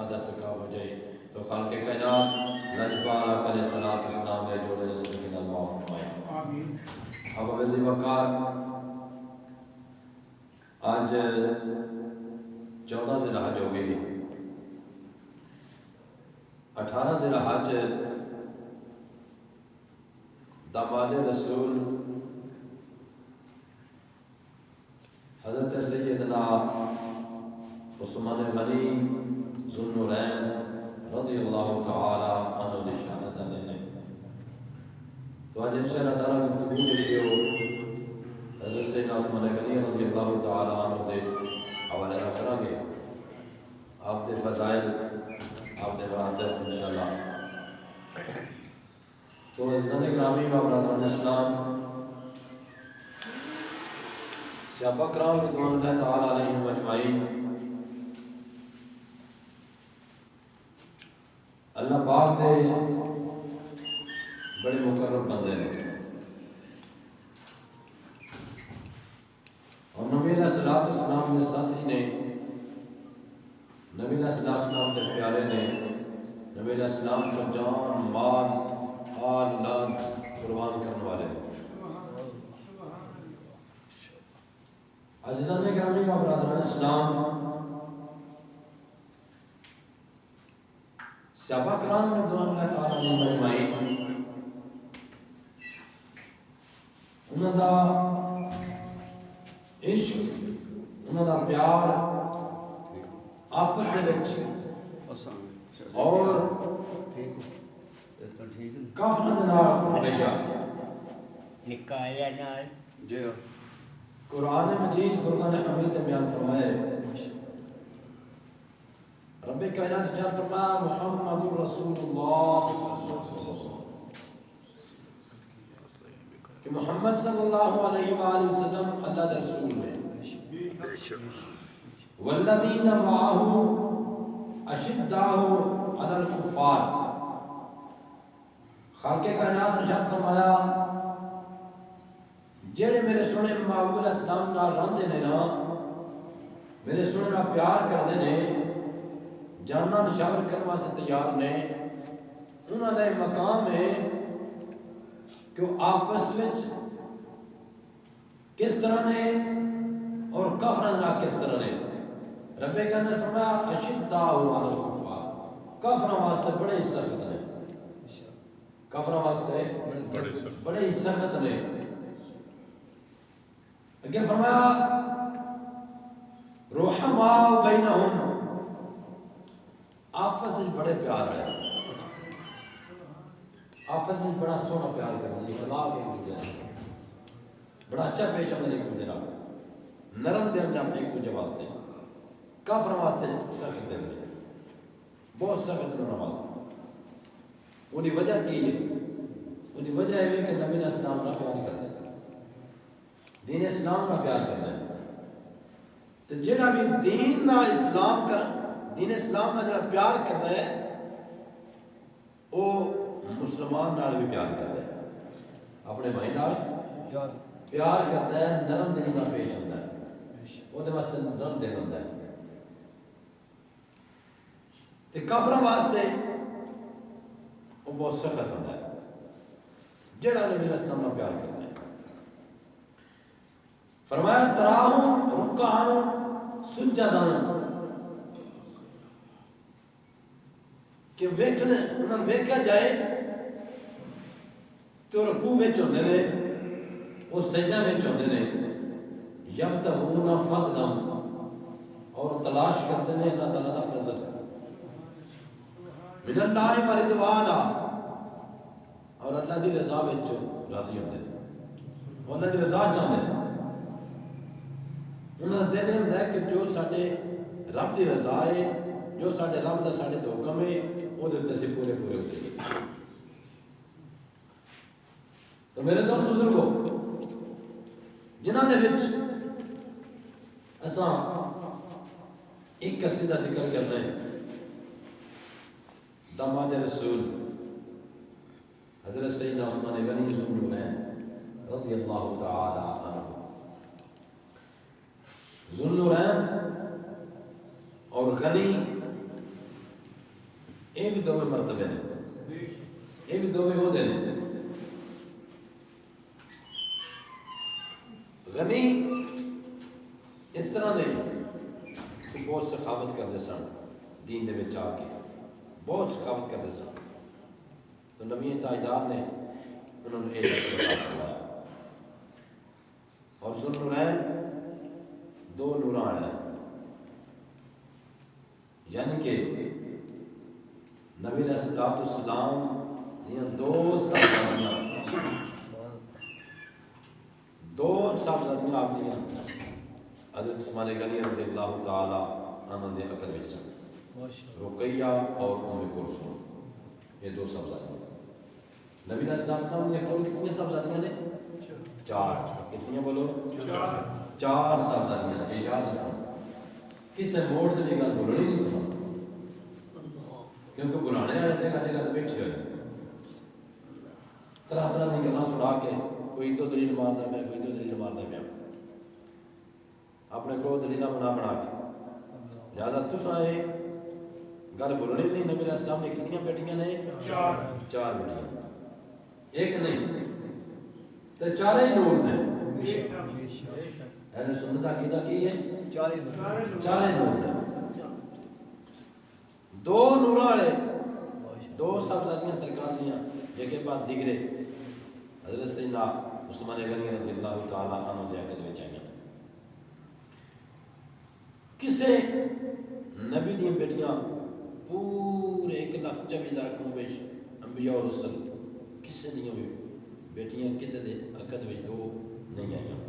در تکا ہو جائے تو خالق کائنات لجپال آقا علیہ السلام دے جوڑے رسول کی نال معاف فرمائے آمین۔ اب وزی وقار آج 14 ذی الحج ہو گئی 18 ذی الحج داماد رسول حضرت سیدنا عثمان غنی ذو النورین رضی اللہ تعالی عنہ دی شہادت نے تو آج انشاءاللہ تعالی گفتگو کے لیے حضرت سیدنا عثمان غنی رضی اللہ تعالی عنہ دے حوالے نہ کریں گے آپ دے فضائل آپ دے مراتب انشاءاللہ تو عزیزان گرامی و برادران اسلام صحابہ کرام رضوان اللہ تعالی علیہم اجمعین اللہ پاک دے بڑے مقرب بندے ہیں اور نبی علیہ السلام نے ساتھی نے نبی علیہ السلام کے پیارے نے نبی علیہ السلام کو جان مال آل اولاد قربان کرنے والے عزیزان گرامی و برادران اسلام صحابہ کرام رضوان اللہ تعالی علیہم اجمعین انہاں دا عشق انہاں دا پیار آپس دے وچ اور کافر دے نال رہیا نکایا نال جی قرآن مجید فرقان حمید نے بیان فرمائے رب کائنات جان فرمایا محمد رسول اللہ کہ محمد صلی اللہ علیہ وآلہ وسلم اللہ دے رسول ہے والذین معه اشداء علی الکفار خالق کائنات نے ارشاد فرمایا جڑے میرے سونے محبوب علیہ السلام نال رہندے نے نا میرے سونے نال پیار کردے نے جاننا نشاور کرنے واسطے تیار نے انہاں دا مقام ہے کہ وہ آپس وچ کس طرح نے اور کافراں نال کس طرح نے رب کے اندر فرمایا اشداء علی الکفار کافراں واسطے بڑے ہی سخت نے کافراں واسطے بڑے ہی سخت نے اگر فرمایا رحماء بینہم آپس میں بڑے پیار ہے آپس میں بڑا سونا پیار کرنا اخلاق ایک دوسرے بڑا اچھا پیش آمد ایک دوسرے نرم دل جب ایک دوسرے واسطے کافر واسطے سخت دل بہت سخت نرم واسطے انہی وجہ کی ہے انہی وجہ ہے کہ نبی علیہ السلام کا پیار کرتے ہیں دین اسلام کا پیار کرنا ہے تو جڑا بھی دین نال اسلام کر دین اسلام نال جڑا پیار کرتا ہے وہ مسلمان نال بھی پیار کرتا ہے اپنے بھائی نال پیار کرتا ہے نرم دلی نال پیش ہوتا ہے وہ دے واسطے نرم دل ہوتا ہے تے کافراں واسطے وہ بہت سخت ہوتا ہے جڑا نبی علیہ السلام نال پیار کرتا ہے فرمایا تراہم رکعان سجدان کہ انہوں نے ویکھا جائے تو رکوع وچ ہوندے نے وہ سجدہ وچ ہوندے نے یبتغون فضلا اور تلاش کرتے ہیں اللہ تعالیٰ دا فضل من اللہ و رضوانا اور اللہ دی رضا وچ راضی ہوندے ہیں وہ اللہ دی رضا چاہتے ہیں انہوں نے دل ہوتا ہے کہ جو ساڈے رب دی رضا ہے جو ساڈے رب دا ساڈے تے حکم ہے وہ تے سے پورے پورے ہوتے ہیں تو میرے دوست بزرگو جنہاں دے وچ اساں ایک قصیدہ ذکر کرتے ہیں داماد رسول حضرت سیدنا عثمان غنی ذو النورین رضی اللہ تعالی عنہ ذو النورین اور غنی یہ بھی دو مرتبے نے، یہ بھی دو عہدے نے۔ غنی اس طرح نے کہ بہت سخاوت کرتے سن، دین دے وچ آ کے بہت سخاوت کرتے سن، تو نبی تاجدار نے انہوں نے ایک فرمایا۔ اور ذو النورین دو نوران ہیں، یعنی کہ نبی علیہ السلام دیاں دو صاحبزادیاں آپ دیاں حضرت عثمان غنی رضی اللہ تعالی عنہ دے عقد وچ سن، رقیہ اور ام کلثوم، یہ دو صاحبزادیاں۔ نبی علیہ السلام نے کول کتنی صاحبزادیاں نے؟ چار۔ کتنی بولو؟ چار صاحبزادیاں نے، یاد رکھو۔ کسے موڑ تے گل بولنی نہیں تساں، کیونکہ بلانے والے جگہ جگہ تے بیٹھے ہوئے طرح طرح کی گلاں سنا کے، کوئی تو دلیل ماردا پیا، کوئی تو دلیل ماردا پیا، اپنے کو دلیل بنا کے۔ لہٰذا تساں یہ گل بولنی نہیں۔ نبی علیہ السلام نے کتنی بیٹیاں نے؟ چار بیٹیاں، ایک نہیں تے چارے نور نے۔ اہل سنت عقیدہ کی ہے؟ چارے نور نے، دو نور والے دو صاحبزادیاں سرکار دیاں، جے کے بعد دیگرے حضرت سیدنا عثمان غنی رضی اللہ تعالی عنہ دے عقد وچ آئیاں۔ کسے نبی دیاں بیٹیاں پورے 1,24,000 قوم وچ انبیاء اور رسل کسے دیاں بھی بیٹیاں کسے دے عقد وچ دو نہیں آئیاں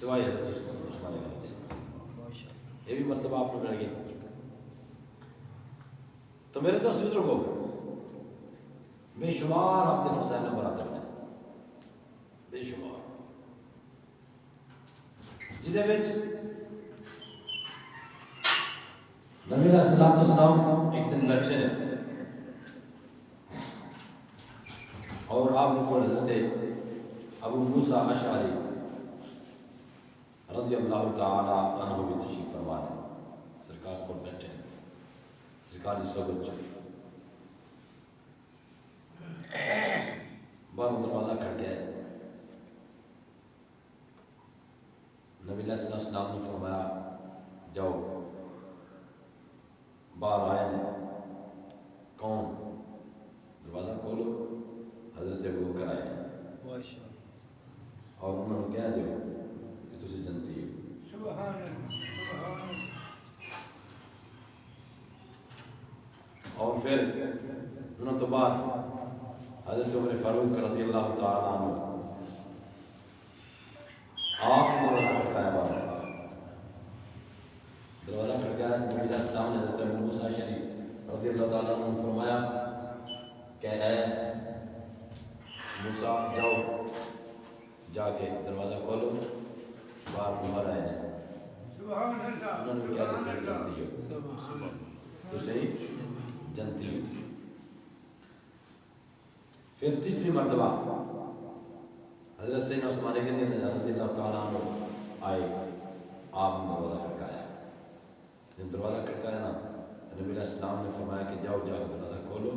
سوائے حضرت عثمان غنی سے۔ یہ بھی مرتبہ آپ کو مل گیا۔ تو میرے دوست بزرگوں، بے شمار آپ کے فضائل مراتب ہیں، بے شمار، جدے وچ نبی علیہ السلام ایک دن بیٹھے ہیں اور آپ کو حضرت ابو موسیٰ اشعری رضی اللہ تعالی عنہ بھی تشریف فرما ہے، سرکار کو بیٹھے ہیں، سرکار کی صحبت چ باہر دروازہ کھڑ گیا ہے۔ نبی علیہ السلام نے فرمایا جاؤ، باہر آئے ہیں، کون؟ دروازہ کھولو، حضرت ابو بکر آئے ہیں اور انہوں نے کہہ دیو کہ تسی جنتی ہو۔ اور پھر انہوں تو بعد حضرت عمر فاروق رضی اللہ تعالیٰ عنہ آپ نے دروازہ کھڑکایا، باہر دروازہ کھڑکایا، نبی علیہ السلام نے حضرت ابو موسیٰ اشعری رضی اللہ تعالیٰ عنہ نے فرمایا کہ اے موسیٰ جاؤ، جا کے دروازہ کھولو، باہر عمر آئے ہیں۔ انہوں نے کیا دیکھا؟ جنتی ہو، تو صحیح جنتی ہو۔ پھر تیسری مرتبہ حضرت سیدنا عثمان غنی رضی اللہ تعالیٰ عنہ آئے، آپ نے دروازہ کھڑکایا۔ جب دروازہ کھڑکایا نا، نبی علیہ السلام نے فرمایا کہ جاؤ جا کے دروازہ کھولو،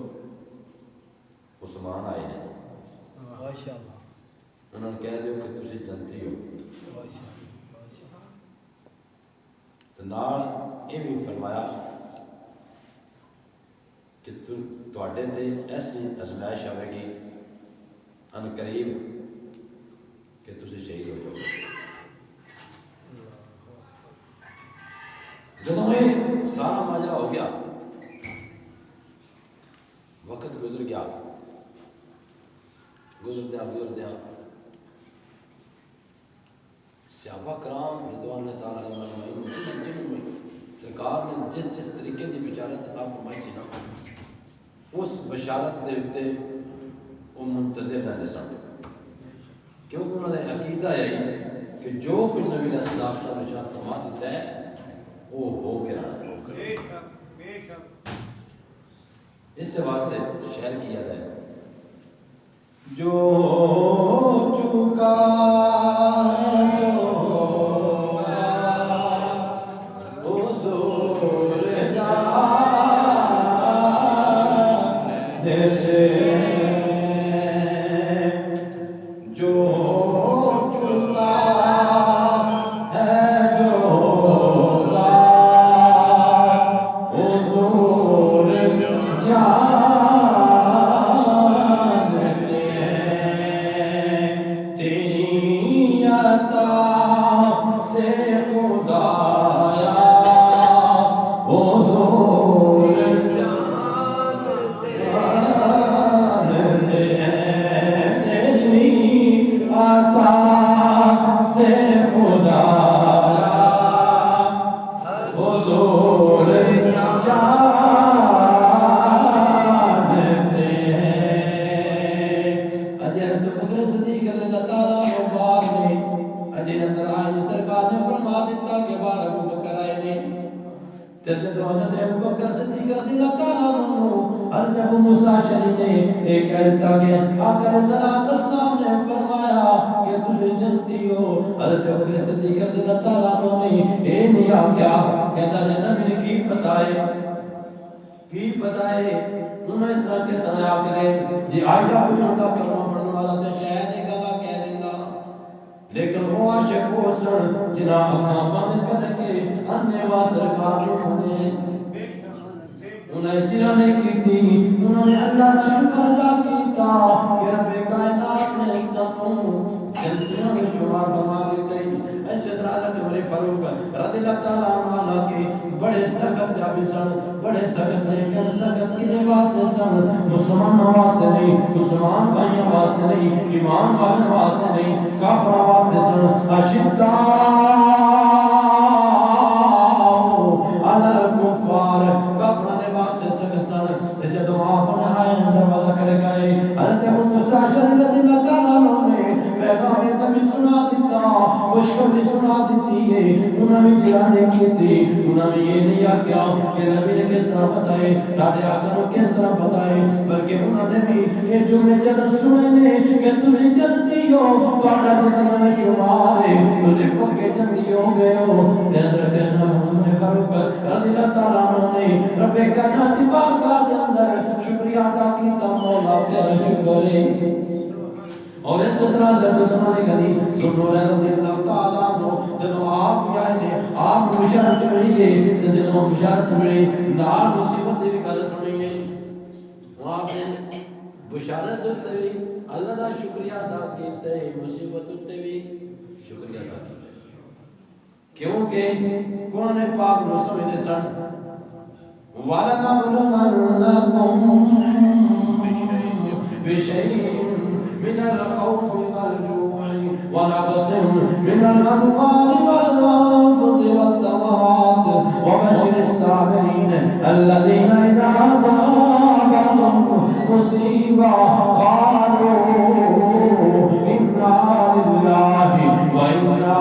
عثمان آئے ہیں، انہوں نے کہہ دیو کہ تسی جنتی ہو۔ تو نال یہ بھی فرمایا کہ تواڈے تے ایسی آزمائش آئے گی ان قریب کہ تسی شہید ہو جاؤ۔ جب یہ سارا ماجرا ہو گیا، وقت گزر گیا، گزردیا صحابہ کرام رضوان اللہ تعالیٰ علیہم سرکار نے جس طریقے کی بشارت عطا فرمائی تھی نا، اس بشارت دے اتے وہ منتظر رہتے سن، کیونکہ انہوں نے عقیدہ ہے کہ جو کچھ نبی علیہ السلام نے بشارت فرما دیتا ہے وہ ہو کے رہنا۔ اس سے واسطے شعر کیا ہے، جو چکا جانتے ہیں تیری عطا سے خدا حضور جانتے ہیں. اجے حضرت بکر صدیق رضی اللہ تعالیٰ عنہ بعد میں اجے اندر آئے سرکار نے فرما دیتا کہ بار ابو بکر آئے نے تے جدو حضرت ابو بکر صدیق رضی اللہ تعالیٰ عنہ حضرت ابو موسیٰ شری نے ایک کہتا کہ آقا علیہ السلام نے فرمایا کہ تجھے جنتی ہو. حضرت ابو بکر صدیق رضی اللہ تعالیٰ عنہ نے اے نیا کیا کہتا ہے نبی نے کی پتہ ہے انہوں اس طرح کے طرح آپ کرے جی آئیہ کوئی ہوتا کلمہ پڑھنے والا تے شاید ایک اللہ کہہ دیں گا لیکن وہ عاشق ہو سن جنہ اپنا بند کر کے انہیں واسرکار ہونے انہیں جنہ نے کی تھی انہوں نے اللہ کا شکر ادا کیتا کہ رب کائنات نے سنوں جنتیوں میں شمار فرما دیتے ہیں. ایسے طرح حضرت عمر فاروق رضی اللہ تعالیٰ عنہ کے بڑے سخت صحابی سن بڑے سخت لیکن سخت کنے واسطے سن مسلمان واسطے نہیں مسلمان بھائیوں واسطے نہیں ایمان والے واسطے نہیں کافر واسطے سن اشداء علی الکفار کافران واسطے سخت سن جدو آپ نے آئے دروازہ کر گئے حضرت ابو موسیٰ رضی اللہ تعالیٰ عنہ نے پیغام نبی سنا دیتا خوشخبری سنا دیتی ہے. انہوں نے جرانے کی تھی انہوں نے یہ نہیں کیا کہ نبی نے کس طرح بتائے ساڑھے آقا نے کس طرح بتائے بلکہ انہوں نے بھی یہ جملے جنت سنے نے کہ تمہیں جنتی ہو پاڑا جتنا میں چمارے تجھے پکے جنتی ہو گئے ہو. حضرت محمد فاروق رضی اللہ تعالیٰ عنہ نے رب کائنات کی بارگاہ کے اندر شکریہ ادا کیتا مولا تیرا شکر ہے. اور اس طرح حضرت عثمان غنی سنو رضی اللہ تعالیٰ عنہ جدو آپ بھی آئے نے آپ بشارت ملی ہے جدو بشارت ملی نال مصیبت بھی گل سنی ہے آپ نے بشارت دیتے بھی اللہ دا شکریہ ادا کیتے مصیبت دیتے بھی شکریہ ادا کیتے کیونکہ قرآن پاک نو سمجھنے سن وَلَنَبْلُوَنَّكُمْ بِشَيْءٍ من الخوف والجوع ونقص من الأموال والأنفس والثمرات وبشر الصابرين الذين إذا أصابتهم مصيبة قالوا إنا لله وإنا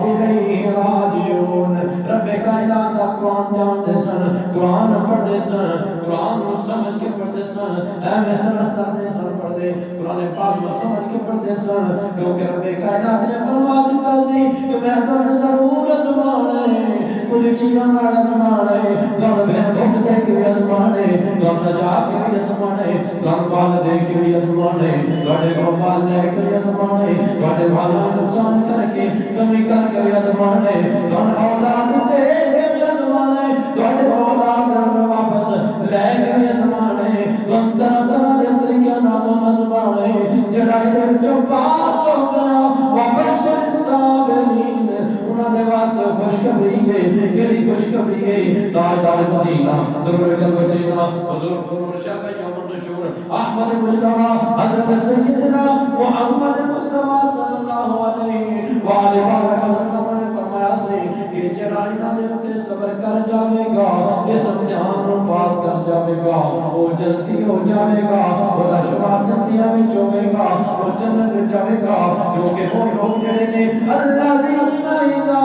إليه راجعون. رب کائنات قرآن جانتے سن قرآن پڑھتے سن قرآن کو سمجھ کے پڑھتے سن اہم سمستر نے سن پڑھتے قرآن پاک کو سمجھ کے پڑھتے سن کیونکہ رب کائنات نے فرما دیتا سی کہ میں تو میں ضرور ازمانے مجھے چیزوں کا ازمانے گھر بہن بہن دے کے بھی ازمانے گھر سجا کے بھی ازمانے گھر بال دے کے بھی ازمانے گھڑے کو مال لے کے بھی ازمانے گھڑے مالوں میں نقصان کر کے کمی کر کے بھی ازمانے گھر اولاد دے کے بھی ازمانے گھڑے اولاد واپس لے کے بھی ازمانے گھر طرح طرح دے طریقے ناتوں ازمانے جڑائی دے جو پاس ہو گیا وبشر الصابرین انہوں نے واسطے خوشخبری ہے کیلی خوشخبری ہے تاجدار مدینہ ضرور قلب سینہ حضور نور شفیع یوم النشور احمد مجتبی حضرت سیدنا محمد مصطفیٰ صلی اللہ علیہ وآلہ وسلم نے فرمایا سے کہ جڑائی نہ دے اتے صبر کر جاوے گا اس امتحان کو پاس کر جاوے گا وہ جلدی ہو جاوے گا وہ شمار جنتیاں میں چوبے گا وہ جنت میں جاوے گا کیونکہ وہ لوگ جڑے نے اللہ دینا اذا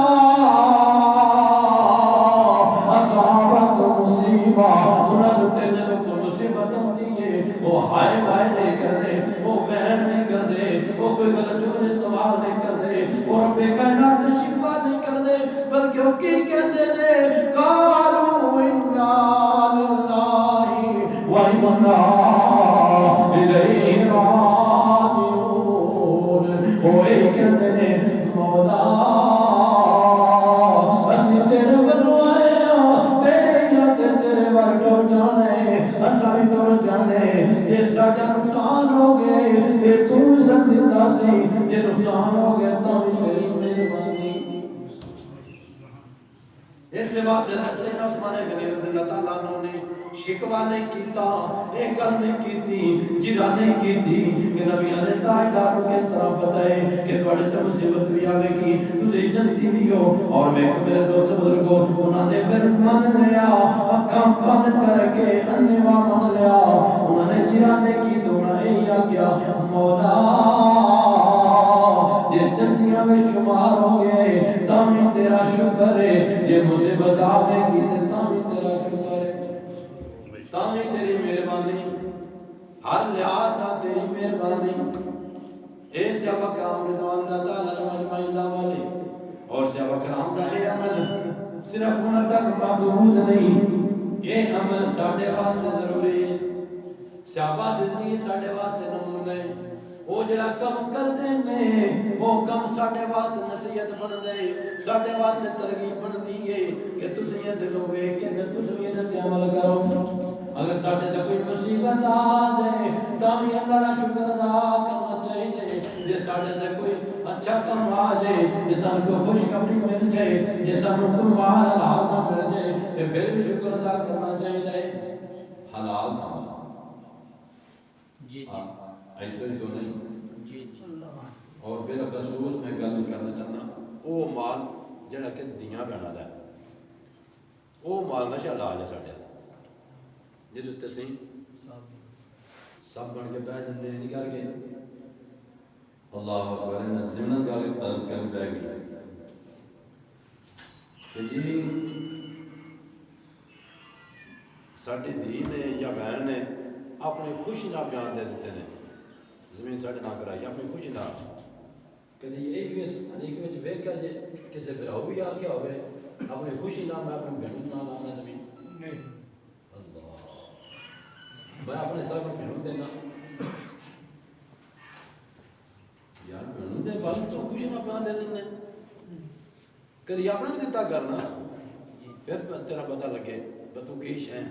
اصابت مصیبہ انہوں نے جب کو مصیبت ہوتی ہے وہ ہائے بائے نہیں کر دے وہ بہن نہیں کر دے وہ کوئی غلط جملے استعمال نہیں کر دے وہ رب کائنات شکوہ نہیں کر دے بلکہ وہ کی کہتے ہیں قالوا انا للہ وَإِنَّا إِلَيْهِ راجعون. وہ ایک کہتے ہیں مولا اسی تیرے بلو آئے تیرے بار ٹور جانے اصلا بھی ٹور جانے جیسا جا نقصان ہو گئے یہ تو سب دیتا سی یہ نقصان ہو گئے تو بھی تیری مہربانی. اس اس واسطے سیدنا عثمان غنی رضی اللہ تعالیٰ عنہ نے شکوا نہیں کیتا، ایک گل نہیں کیتی، جرا نہیں کیتی کہ نبیوں نے تاجدار کو کس طرح پتہ ہے کہ تواڈے تے مصیبت بھی آوے گی، تسی جنتی بھی ہو۔ اور ویکھ میرے دوست بزرگو، انہاں نے پھر من لیا، اکھاں بند کر کے انوا من لیا، انہاں نے جرا نہیں کی تو انہاں یہ آکھیا مولا جے جنتیاں میں شمار ہو گئے تاں تیرا شکر ہے، جے مصیبت آوے گی تے تاں تیرا شکر ہے، تاں تیری مہربانی، ہر لحاظ نہ تیری مہربانی۔ اے صحابہ کرام رضوان اللہ تعالیٰ عنہم اجمعین دا عمل ہے، اور صحابہ کرام دا اے عمل صرف انہاں تک محدود نہیں، یہ عمل ساڈے واسطے ضروری ہے۔ صحابہ جس ساڈے واسطے نمونے وہ جڑا کم کردے نے وہ کم ساڈے واسطے نصیحت بن دے، ساڈے واسطے ترغیب بن دی ہے کہ تسی یہ دلوں ویکھ کے تسی یہ تے عمل کرو۔ اگر ساڈے تے کوئی مصیبت آ جائے تاں بھی اللہ دا شکر ادا کرنا چاہیے، جے ساڈے تے کوئی اچھا کام آ جائے، جے سانوں کو خوشخبری مل جائے، جے سانوں کو مال حلال مل جائے تے پھر بھی شکر ادا کرنا چاہیے۔ حلال کام جی ایدر تو نہیں۔ جی اور بالخصوص میں گل کرنا چاہنا وہ مال جڑا کہ دیاں بہنا دا ہے، وہ مال نشہ لا جا ساڈے جدو تسی سب بن کے بیٹھ جاندے نہیں کر کے اللہ اکبر انہیں ضمن گل عرض کر پہ گئی کہ جی ساڈی دھی نے یا بہن نے اپنی خوشی نہ بیان دے دیتے ہیں، زمین ساڈے نہ کرائی اپنی خوشی نہ، کدی ایک وچ ویکھیا جے کسے بھراؤ بھی آ کے ہوئے اپنی خوشی نہ میں اپنی بہن نہ لانا زمین نہیں، اللہ میں اپنے سب کو بہن دینا یار بہن دے بال تو خوشی نہ بیان دے دینے، کدی اپنے بھی دیتا کرنا پھر تیرا پتہ لگے تو کی شے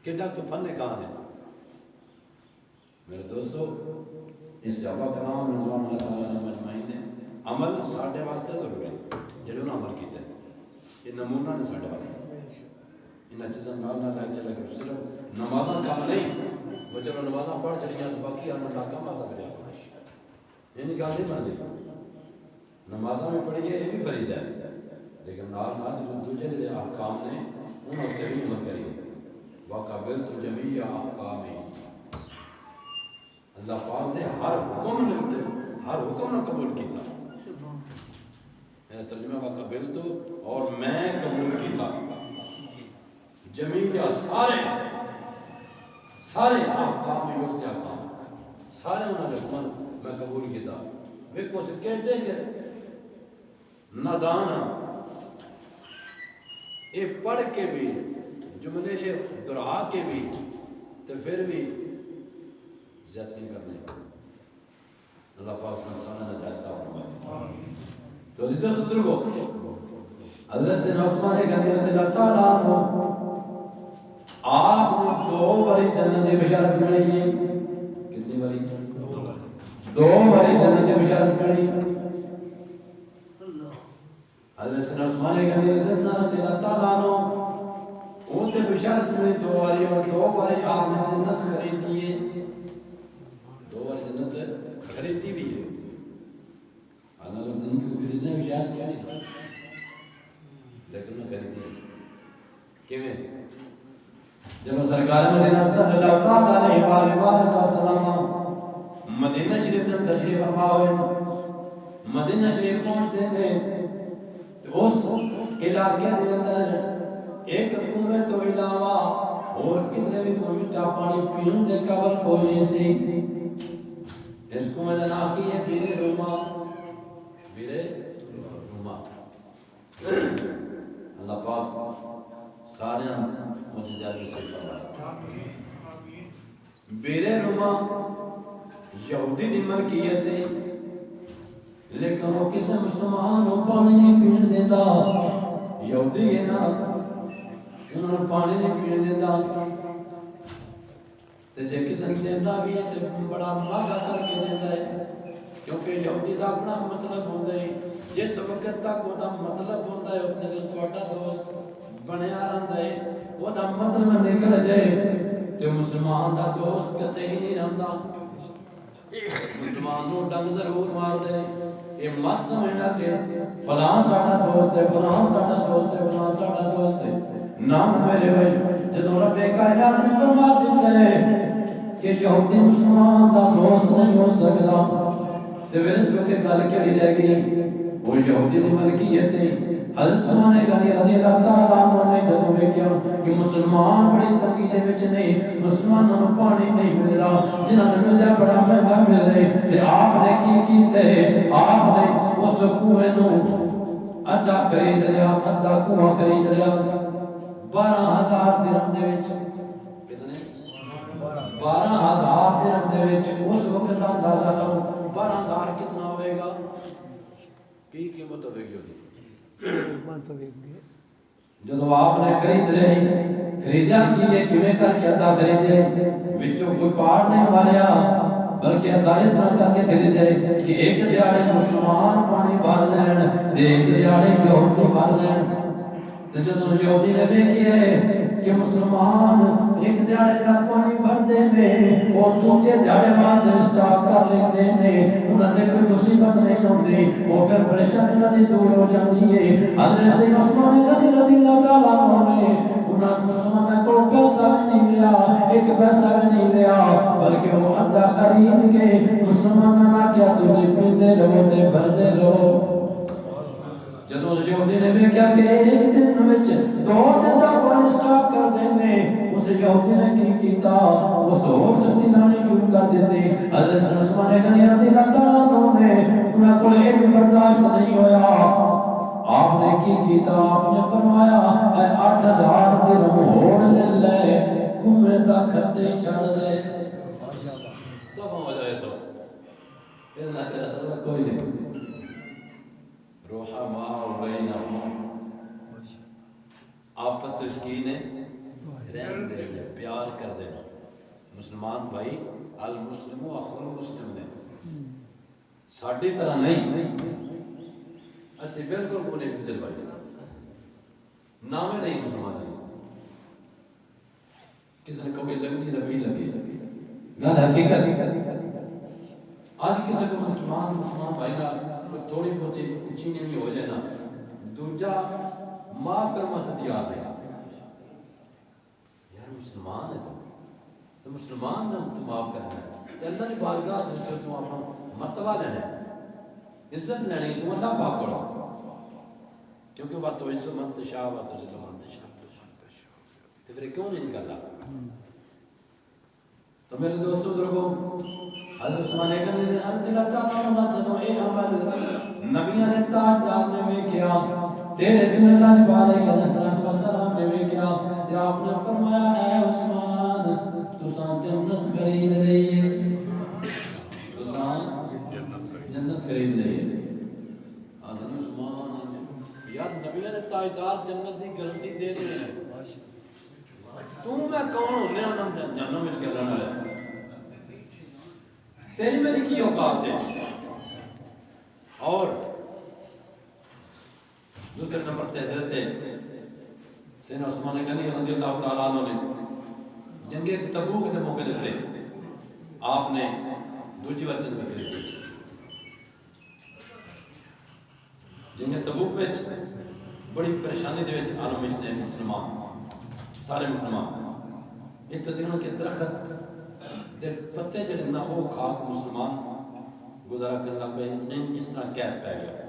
کہ تو فن کہاں ہے۔ میرے دوستو اس صحابہ کرام رضوان اللہ تعالیٰ عنہم اجمعین نے عمل ساڈے واسطے ضروری ہے، جڑے انہوں عمل کیتے یہ نمونہ نے ساڈے واسطے، انہاں چیزاں نال نہ لگ چلے کر صرف نمازاں کام نہیں، وہ چلو نمازاں پڑھ چڑیاں تو باقی ہم ناکام آتا کرے یعنی گل نہیں بنتی، نمازاں میں پڑھیے یہ بھی فریضہ ہے لیکن نال نال دوسرے جڑے احکام نے انہوں تے بھی عمل کریے۔ وَقَبِلْتُ جَمِيعَ أَحْكَامِهِ، اللہ پاک نے ہر حکم نے قبول کیتا، میرا ترجمہ وَقَبِلْتُ اور میں قبول کیتا جمیع سارے احکام میں اس کے احکام سارے انہوں نے حکم میں قبول کیتا۔ ویکھو سے کہتے ہیں کہ نادان یہ پڑھ کے بھی جملے یہ دہرا کے بھی تو پھر بھی زیادہ نہیں کرنے، اللہ پاک سنسانہ نجات عطا فرمائے۔ تو عزیز و بزرگو حضرت سیدنا عثمان غنی رضی اللہ تعالیٰ عنہ آپ نے 2 باری جنت کی بشارت ملی ہے، کتنی باری؟ 2 باری جنت کی بشارت ملی۔ حضرت سیدنا عثمان غنی رضی اللہ تعالیٰ عنہ ان سے بشارت ملی 2 باری، اور 2 باری آپ نے جنت خریدی ہے، 2 باری جنت خریدی بھی ہے۔ اللہ تو جنت کو خریدنے میں شاید کیا نہیں لیکن میں خریدی ہے کیویں؟ جب سرکار مدینہ صلی اللہ علیہ وآلہ وسلم مدینہ شریف میں تشریف فرما ہوئے، مدینہ شریف پہنچتے ہیں تو اس علاقے کے اندر ایک کنویں تو علاوہ اور کتنے بھی کوئی میٹھا پانی پینے کے قابل کوئی نہیں سی۔ اس کنویں کا نام کی ہے بیر روما، بیر روما۔ اللہ پاک سارے معجزات سے فرمائے۔ بیر روما یہودی دی ملکیت ہے لیکن وہ کسی مسلمان کو پانی نہیں پین دیتا، یہودی ہے نا انہوں نے پانی نہیں پین دیتا، تے جے کسی نے دیتا بھی ہے تے بڑا مہنگا کر کے دیتا ہے، کیونکہ یہودی دا اپنا مطلب ہوتا ہے جس وقت تک وہ مطلب ہوتا ہے اپنے دل تھوڑا دوست بنیا رہتا ہے وہ مطلب نکل جائے تو مسلمان دا دوست کتے ہی نہیں رہتا مسلمان نو ڈنگ ضرور مار دے یہ مت سمجھنا کہ فلان ساڑا دوست ہے فلان ساڑا دوست ہے فلان ساڑا دوست ہے نام میرے بھائی جدو رب کائنات نے فرما دیتا ہے کہ یہودی مسلمان دا دوست نہیں ہو سکتا تو پھر اس کو گل کیڑی رہ گئی وہ یہودی دی ملکیت تھی حضرت عثمان غنی رضی اللہ تعالیٰ عنہ نے جدو ویکھیا کہ مسلمان بڑی تنگی دے وچ نہیں مسلمانوں کو پانی نہیں مل رہا جنہاں نے مل جا بڑا مہنگا مل رہے تے آپ نے کی کیتے آپ نے اس کنویں نو ادا خرید لیا ادا کنواں خرید لیا 12,000 درہم دے وچ کتنے 12,000 درہم دے وچ اس وقت دا اندازہ لاؤ 12,000 کتنا ہوئے گا کی قیمت ہوئے گی جدو آپ نے خرید لے خریدیا کی یہ کیویں کر کے ادا خریدے وچوں کوئی پاڑ نہیں ماریا بلکہ ادا اس طرح کر کے خریدے کہ ایک دیہڑے مسلمان پانی بھر لین ایک دیہڑے یہودی بھر لین تے جدوں یہودی نے ویکھیا کہ مسلمان ایک دیہڑے دا پانی بھردے نے اور دوجے دیہڑے واسطے اسٹاک کر لیندے نے انہاں تے کوئی مصیبت نہیں ہوندی وہ پھر پریشانی نہ دور ہو جاندی ہے حضرت سیدنا عثمان غنی رضی اللہ تعالیٰ عنہ نے انہاں مسلمانوں کو پیسہ بھی نہیں لیا ایک پیسہ بھی نہیں لیا بلکہ وہ ادا خرید کے مسلمانوں نے کیا تجھے پیندے رہو تے بھردے رہو جدو یہودی نے ویکھیا کہ ایک دن وچ 2 دن دا پانی سٹاک کر دینے اس یہودی نے کی کیتا اس اور سختی لانی شروع کر دیتے حضرت عثمان غنی رضی اللہ تعالیٰ عنہ نے انہاں کو یہ بھی برداشت نہیں ہویا آپ نے کی کیتا آپ نے فرمایا اے 8,000 درہم ہون لے لے کنویں دا کھتے چھڑ دے تو ہو جائے تو پھر نہ تیرا کوئی نہیں روحا ماں بینہم آپس تشکینے رحم دے لے پیار کر دینا مسلمان بھائی المسلم و اخو المسلم نے ساڑھی طرح نہیں ایسے بالکل کونے دل بھائی نامے نہیں مسلمان ہے کسی نے کبھی لگتی ربی لگی گل حقیقت آج کسی کو مسلمان بھائی کا تھوڑی بہت اونچی نہیں ہو جائے نا دوجا معاف کرنا تیار نہیں یار مسلمان ہے تو مسلمان نے تو معاف کرنا ہے اللہ کی بارگاہ جس سے تو اپنا مرتبہ لینا ہے عزت لینی تو اللہ پاک کرو کیونکہ وہ تو عزت منتشا وہ تو ذل منتشا تو پھر کیوں نہیں کرتا تو میرے دوستو بزرگوں حضرت عثمان غنی رضی اللہ تعالیٰ عنہ جدوں اے عمل نبیوں نے تاجدار نے ویکھیا تیرے دن اللہ علیہ وسلم نے ویکھیا تے آپ نے فرمایا اے عثمان تساں جنت خرید لئی تساں جنت خرید لئی حضرت عثمان یار نبیوں نے تاجدار جنت دی گارنٹی دے دے تو میں کون ہونے انہاں جنم وچ کھلن والے تیری میری کی اوقات ہے اور دوسرے نمبر تے حضرت سیدنا عثمان غنی رضی اللہ تعالیٰ عنہ نے جنگ تبوک کے موقع دیتے آپ نے دوسری بار جنت خریدی جنگ تبوک وچ بڑی پریشانی دے وچ عالم وچ نے مسلمان سارے مسلمان ایک تو دنوں کے درخت دے پتے جڑے نہ ہو خاک مسلمان گزارا کرنے لگ پے نہیں اس طرح قید پہ گیا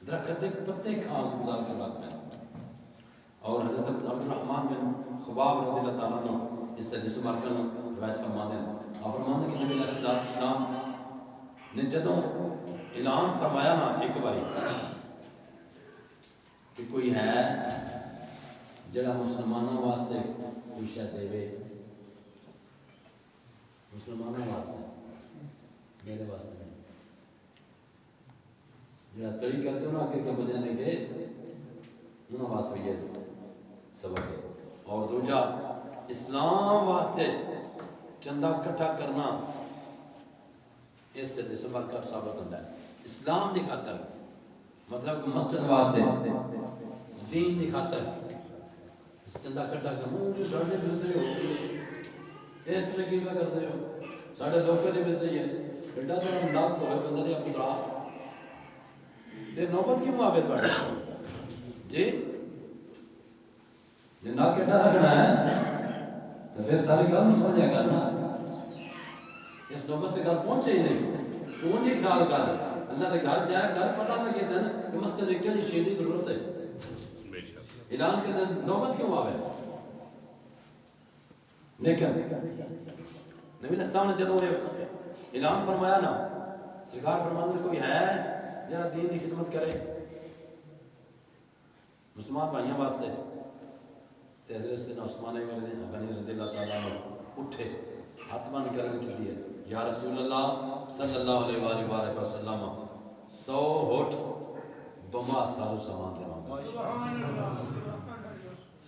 درخت دے پتے کھا گزار کرنے لگ پے اور حضرت عبد الرحمن بن خباب رضی اللہ تعالیٰ عنہ اس سے جسم ارکن روایت فرماتے ہیں اور فرماتے ہیں کہ نبی علیہ السلام نے جدوں اعلان فرمایا نا ایک باری کہ کوئی ہے جڑا مسلمانوں واسطے کوئی شے دے مسلمانوں واسطے میرے واسطے نہیں جڑا تڑی کرتے ہو کہ بندے نے کہ انہوں واسطے یہ سبق ہے اور دوجا اسلام واسطے چندہ کٹھا کرنا اس سے جسم کا ثابت ہوتا ہے اسلام دی خاطر مطلب کہ مسجد واسطے دین دی خاطر چندہ کٹا کر منہ ڈاڈے ملتے ہو اے تمہیں کی کرتے ہو ساڑھے لوگوں نے ملتے ہیں بیٹا تو ہم نام تو ہے بندہ دیا پترا تے نوبت کیوں آوے توڑے جی جی نہ کٹا رکھنا ہے تو پھر ساری گل میں سمجھا کرنا اس نوبت کے گھر پہنچے ہی نہیں تو ان ہی خیال کر اللہ کے گھر جائے گھر پتہ نہ کہتے ہیں کہ مسجد میں کیا شیئر کی ضرورت ہے اعلان کے دن نوبت کیوں آوے لیکن نبی علیہ السلام نے جدوں اعلان فرمایا نا سرکار فرماندے کوئی ہے جڑا دین کی خدمت کرے مسلمان بھائیاں واسطے تے حضرت سیدنا عثمان غنی رضی اللہ تعالیٰ عنہ اٹھے ہاتھ بن کر ذکر کیا یا رسول اللہ صلی اللہ علیہ وآلہ وسلم 100 ہوٹ بما سالو سامان دے مانگا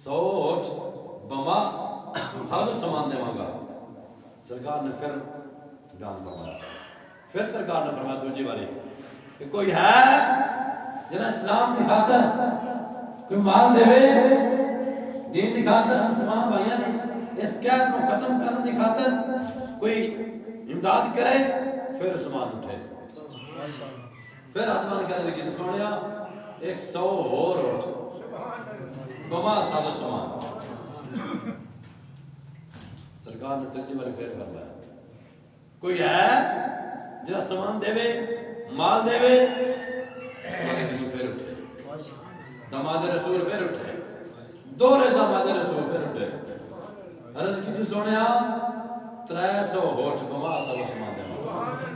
100 ہوٹ بما سالو سامان دے مانگا سرکار نے پھر بیان فرمایا پھر سرکار نے فرمایا دوسری باری کہ کوئی ہے جنہیں اسلام کی خاطر کوئی مال دے دین کی خاطر مسلمان بھائیاں نے اس قید کو ختم کرنے کی خاطر کوئی امداد کرے پھر عثمان اٹھے پھر عثمان کہہ دے کہ سونیا 100 اور بما سالو سامان سرکار نے ترجی باری پھر فرمایا کوئی ہے جنہیں سامان دے مال دے پھر اٹھے داماد رسول پھر اٹھے دورے داماد رسول پھر اٹھے عرض کی سونیا 300 ہوٹ بما سالو سامان دے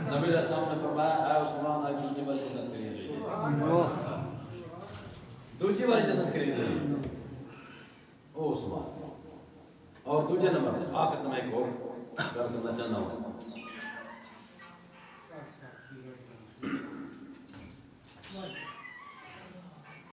نبی علیہ السلام نے فرمایا اے عثمان آئی دوسری باری جنت کریے دوسری باری جنت کریے او عثمان اور دوسرے نمبر دے آخر میں ایک اور کرنا چاہتا ہوں